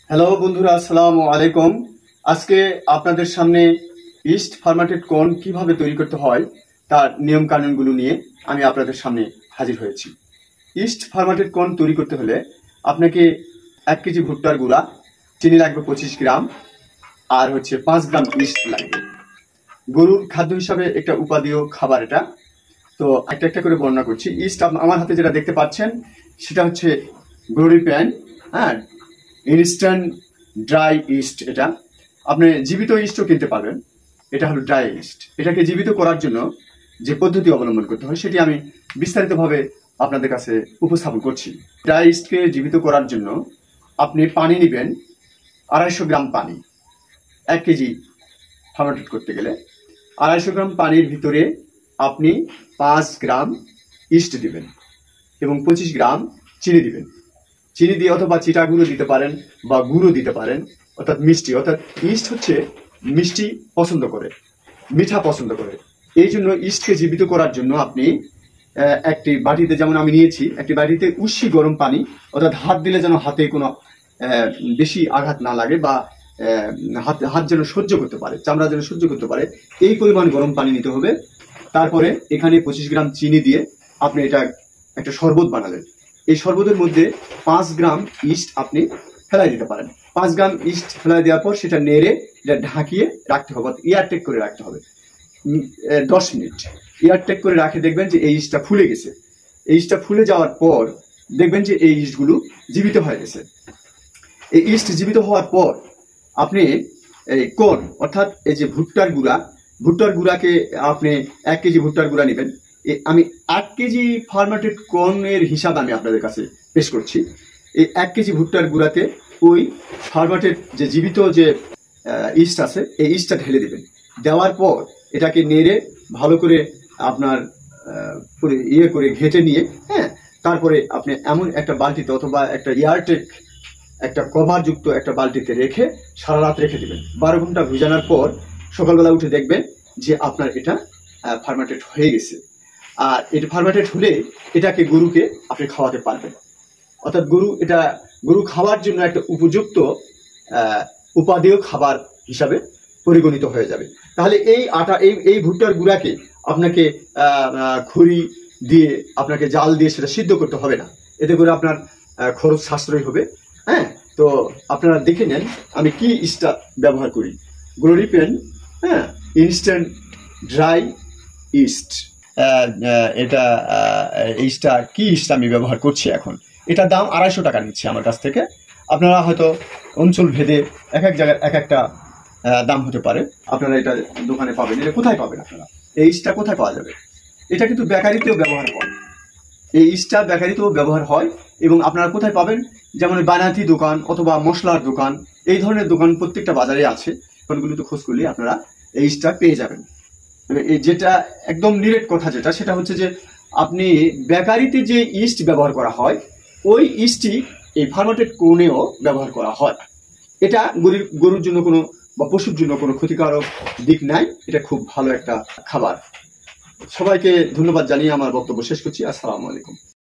Hello বন্ধুরা, আসসালামু আলাইকুম। আজকে আপনাদের সামনে ইস্ট ফার্মেন্টেড কর্ন কিভাবে তৈরি করতে হয় তার নিয়ম কানুনগুলো নিয়ে আমি আপনাদের সামনে হাজির হয়েছি। ইস্ট ফার্মেন্টেড কর্ন তৈরি করতে হলে আপনাকে 1 কেজি ভুট্টার গুঁড়া, চিনি লাগবে 25 গ্রাম, আর 5 গ্রাম ইস্ট লাগবে। গরুর খাদ্য হিসাবে একটা উপাদেয় খাবার এটা। তো একটা একটা করে বর্ণনা করছি। ইস্ট আমার হাতে যেটা দেখতে পাচ্ছেন সেটা হচ্ছে গ্লোরি প্যান, হ্যাঁ, ইনস্ট্যান্ট ড্রাই ইস্ট। এটা আপনি জীবিত ইস্টও কিনতে পারবেন। এটা হলো ড্রাই ইস্ট। এটাকে জীবিত করার জন্য যে পদ্ধতি অবলম্বন করতে হয় সেটি আমি বিস্তারিতভাবে আপনাদের কাছে উপস্থাপন করছি। ড্রাই ইস্টকে জীবিত করার জন্য আপনি পানি নেবেন 250 গ্রাম পানি। 1 কেজি ফার্মেন্টেড করতে গেলে 250 গ্রাম পানির ভিতরে আপনি 5 গ্রাম ইস্ট দিবেন এবং 25 গ্রাম চিনি দিবেন। চিনি দিয়ে অথবা চিটা গুঁড়ো দিতে পারেন বা গুঁড়ো দিতে পারেন, অর্থাৎ মিষ্টি। অর্থাৎ ইস্ট হচ্ছে মিষ্টি পছন্দ করে, মিঠা পছন্দ করে। এই জন্য ইস্টকে জীবিত করার জন্য আপনি একটি বাটিতে, যেমন আমি নিয়েছি, একটি বাটিতে উষ্ণ গরম পানি, অর্থাৎ হাত দিলে যেন হাতে কোনো বেশি আঘাত না লাগে বা হাত যেন সহ্য করতে পারে, চামড়া যেন সহ্য করতে পারে, এই পরিমাণ গরম পানি নিতে হবে। তারপরে এখানে 25 গ্রাম চিনি দিয়ে আপনি এটা একটা শরবত বানালেন। এই শরবতের মধ্যে 5 গ্রাম ইস্ট আপনি ফেলাই দিতে পারেন। 5 গ্রাম ইস্ট ফেলাই দেওয়ার পর সেটা নেড়ে এটা ঢাকিয়ে রাখতে হবে, এয়ারটেক করে রাখতে হবে 10 মিনিট। এয়ারটেক করে রাখে দেখবেন যে এই ইস্টটা ফুলে গেছে। এই ইস্টটা ফুলে যাওয়ার পর দেখবেন যে এই ইস্টগুলো জীবিত হয়ে গেছে। এই ইস্ট জীবিত হওয়ার পর আপনি এই কর্ন, অর্থাৎ এই যে ভুট্টার গুঁড়াকে আপনি 1 কেজি ভুট্টার গুঁড়া নেবেন। আমি 1 কেজি ফার্মেন্টেড কর্নের হিসাব আমি আপনাদের কাছে পেশ করছি। এই 1 কেজি ভুট্টার গুঁড়াতে ওই ফার্মেন্টেড যে জীবিত যে ইস্ট আছে এই ইস্টটা ঢেলে দেবেন। দেওয়ার পর এটাকে নেড়ে ভালো করে আপনার করে ঘেটে নিয়ে, হ্যাঁ, তারপরে আপনি এমন একটা বালতিতে অথবা একটা এয়ারটেক, একটা কভারযুক্ত একটা বালতিতে রেখে সারা রাত রেখে দিবেন। 12 ঘন্টা ভিজানোর পর সকালবেলা উঠে দেখবেন যে আপনার এটা ফার্মেন্টেড হয়ে গেছে। আর এটা ফার্মেন্টেড হলে এটাকে গরুকে আপনি খাওয়াতে পারবেন। অর্থাৎ গরু খাওয়ার জন্য একটা উপযুক্ত উপাদেয় খাবার হিসাবে পরিগণিত হয়ে যাবে। তাহলে এই এই ভুট্টার গুঁড়াকে আপনাকে খড়ি দিয়ে, আপনাকে জাল দিয়ে সেটা সিদ্ধ করতে হবে না। এতে করে আপনার খরচ সাশ্রয় হবে। হ্যাঁ, তো আপনারা দেখে নেন আমি কি ইস্টটা ব্যবহার করি। গ্লোরি প্যান, হ্যাঁ, ইনস্ট্যান্ট ড্রাই ইস্ট। এটা ইস্টটা কি ইস্ট আমি ব্যবহার করছি এখন। এটার দাম 250 টাকা নিচ্ছে আমার কাছ থেকে। আপনারা হয়তো অঞ্চল ভেদে এক এক জায়গায় এক একটা দাম হতে পারে। আপনারা এটা দোকানে পাবেন। এটা কোথায় পাবেন আপনারা? এই ইস্টটা কোথায় পাওয়া যাবে? এটা কিন্তু বেকারিতেও ব্যবহার হয়। এই ইস্টটা বেকারিতেও ব্যবহার হয়। এবং আপনারা কোথায় পাবেন? যেমন বানাতি দোকান অথবা মশলার দোকান, এই ধরনের দোকান প্রত্যেকটা বাজারে আছে। দোকানগুলোতে খোঁজ করলে আপনারা এই ইস্টটা পেয়ে যাবেন। যেটা একদম ডিরেক্ট কথা যেটা, সেটা হচ্ছে যে আপনি বেকারিতে যে ইস্ট ব্যবহার করা হয় ওই ইস্টই এই ফার্মেন্টেড কর্নেও ব্যবহার করা হয়। এটা গরুর জন্য কোনো বা পশুর জন্য কোনো ক্ষতিকারক দিক নাই। এটা খুব ভালো একটা খাবার। সবাইকে ধন্যবাদ জানিয়ে আমার বক্তব্য শেষ করছি। আসসালামু আলাইকুম।